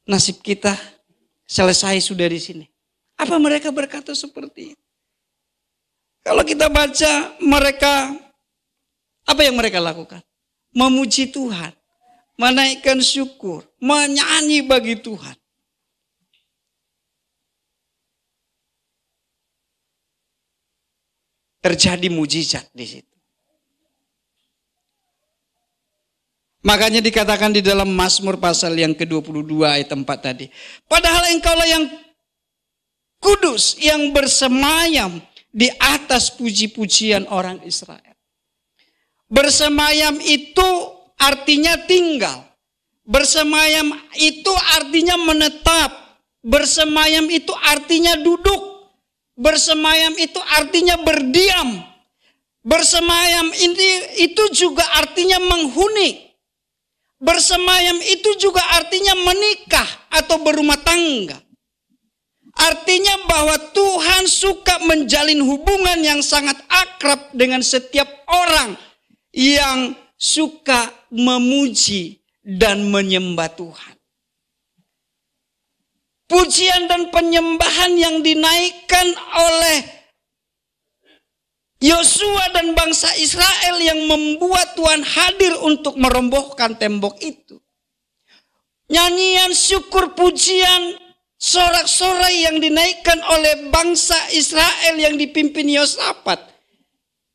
nasib kita selesai sudah di sini. Apa mereka berkata seperti itu? Kalau kita baca mereka, apa yang mereka lakukan? Memuji Tuhan, menaikkan syukur, menyanyi bagi Tuhan. Terjadi mujizat di situ. Makanya dikatakan di dalam Mazmur pasal yang ke-22 ayat 4 tadi. Padahal engkaulah yang kudus, yang bersemayam di atas puji-pujian orang Israel. Bersemayam itu artinya tinggal. Bersemayam itu artinya menetap. Bersemayam itu artinya duduk. Bersemayam itu artinya berdiam. Bersemayam ini itu juga artinya menghuni. Bersemayam itu juga artinya menikah atau berumah tangga. Artinya bahwa Tuhan suka menjalin hubungan yang sangat akrab dengan setiap orang yang suka memuji dan menyembah Tuhan. Pujian dan penyembahan yang dinaikkan oleh Yosua dan bangsa Israel yang membuat Tuhan hadir untuk merobohkan tembok itu. Nyanyian syukur pujian sorak-sorai yang dinaikkan oleh bangsa Israel yang dipimpin Yosafat.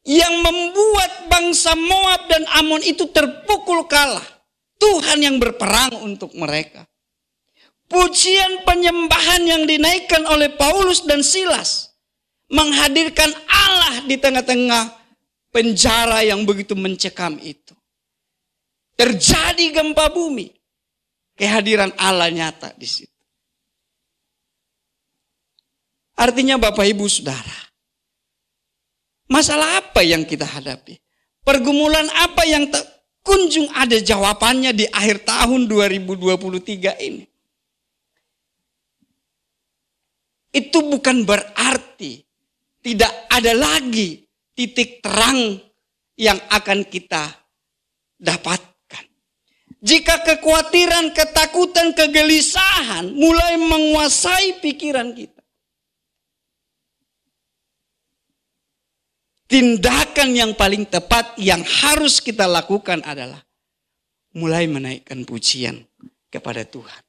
Yang membuat bangsa Moab dan Amon itu terpukul kalah. Tuhan yang berperang untuk mereka. Pujian penyembahan yang dinaikkan oleh Paulus dan Silas. Menghadirkan Allah di tengah-tengah penjara yang begitu mencekam itu. Terjadi gempa bumi. Kehadiran Allah nyata di situ. Artinya Bapak Ibu Saudara. Masalah apa yang kita hadapi? Pergumulan apa yang tak kunjung ada jawabannya di akhir tahun 2023 ini? Itu bukan berarti tidak ada lagi titik terang yang akan kita dapatkan. Jika kekhawatiran, ketakutan, kegelisahan mulai menguasai pikiran kita. Tindakan yang paling tepat yang harus kita lakukan adalah mulai menaikkan pujian kepada Tuhan.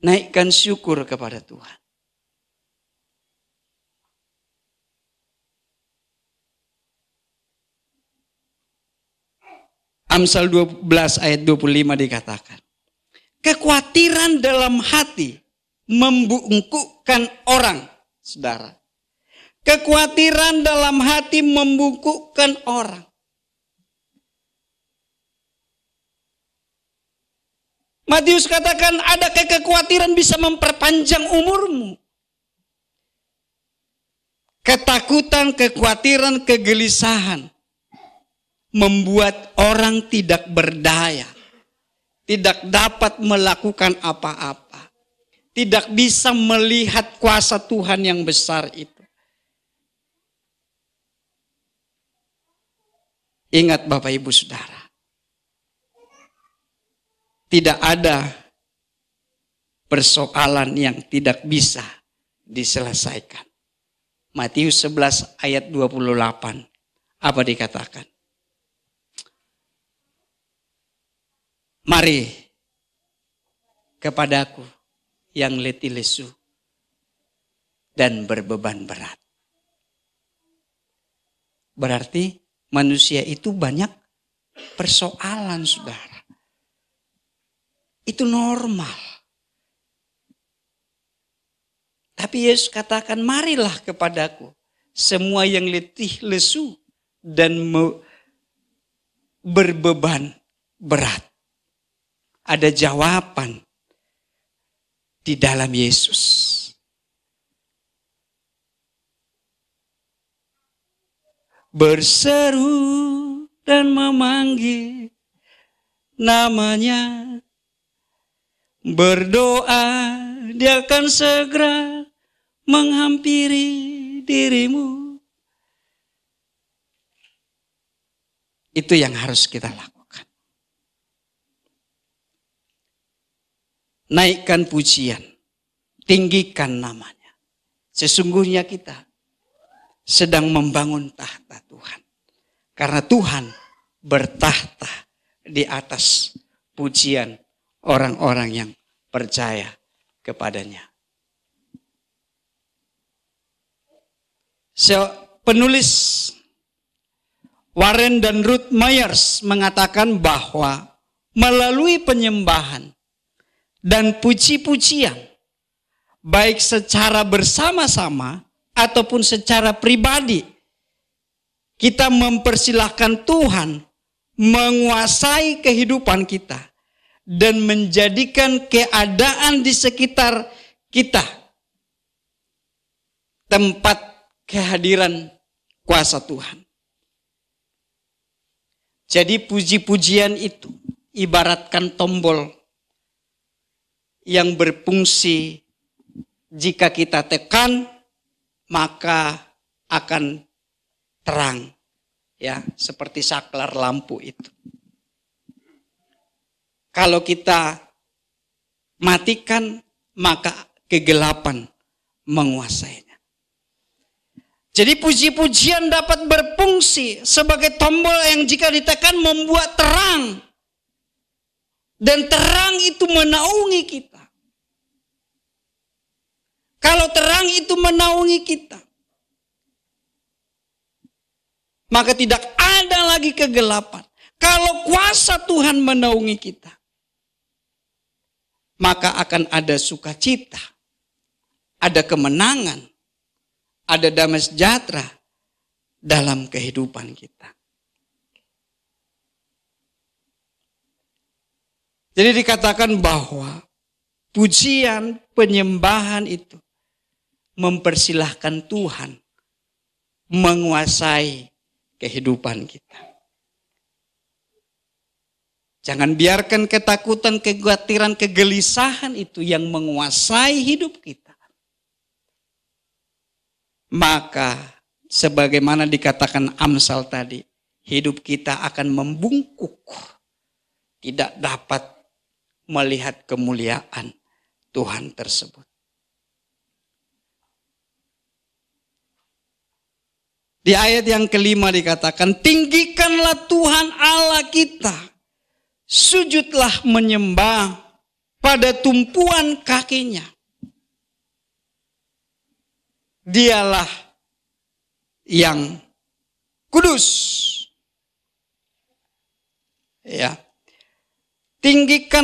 Naikkan syukur kepada Tuhan. Amsal 12 ayat 25 dikatakan. Kekhawatiran dalam hati membungkukkan orang, saudara. Kekhawatiran dalam hati membungkukkan orang. Matius katakan, adakah kekhawatiran bisa memperpanjang umurmu? Ketakutan, kekhawatiran, kegelisahan membuat orang tidak berdaya, tidak dapat melakukan apa-apa, tidak bisa melihat kuasa Tuhan yang besar itu. Ingat Bapak Ibu Saudara, tidak ada persoalan yang tidak bisa diselesaikan. Matius 11 ayat 28, apa dikatakan? Mari kepadaku yang letih lesu dan berbeban berat. Berarti manusia itu banyak persoalan, saudara. Itu normal. Tapi Yesus katakan, marilah kepadaku semua yang letih lesu dan berbeban berat. Ada jawaban di dalam Yesus. Berseru dan memanggil namanya. Berdoa, dia akan segera menghampiri dirimu. Itu yang harus kita lakukan. naikkan pujian, tinggikan namanya. Sesungguhnya kita sedang membangun tahta Tuhan. Karena Tuhan bertahta di atas pujian orang-orang yang percaya kepadanya. Penulis Warren dan Ruth Myers mengatakan bahwa melalui penyembahan dan puji-pujian, baik secara bersama-sama ataupun secara pribadi, kita mempersilahkan Tuhan menguasai kehidupan kita dan menjadikan keadaan di sekitar kita tempat kehadiran kuasa Tuhan. Jadi puji-pujian itu ibaratkan tombol yang berfungsi, jika kita tekan maka akan terang, ya, seperti saklar lampu itu. Kalau kita matikan maka kegelapan menguasainya. Jadi puji-pujian dapat berfungsi sebagai tombol yang jika ditekan membuat terang. Dan terang itu menaungi kita. Kalau terang itu menaungi kita, maka tidak ada lagi kegelapan. Kalau kuasa Tuhan menaungi kita, maka akan ada sukacita, ada kemenangan, ada damai sejahtera dalam kehidupan kita. Jadi dikatakan bahwa pujian, penyembahan itu mempersilahkan Tuhan menguasai kehidupan kita. Jangan biarkan ketakutan, kekhawatiran, kegelisahan itu yang menguasai hidup kita. Maka sebagaimana dikatakan Amsal tadi, hidup kita akan membungkuk, tidak dapat melihat kemuliaan Tuhan tersebut. Di ayat yang kelima dikatakan, tinggikanlah Tuhan Allah kita, sujudlah menyembah pada tumpuan kakinya. Dialah yang kudus. Ya. Tinggikan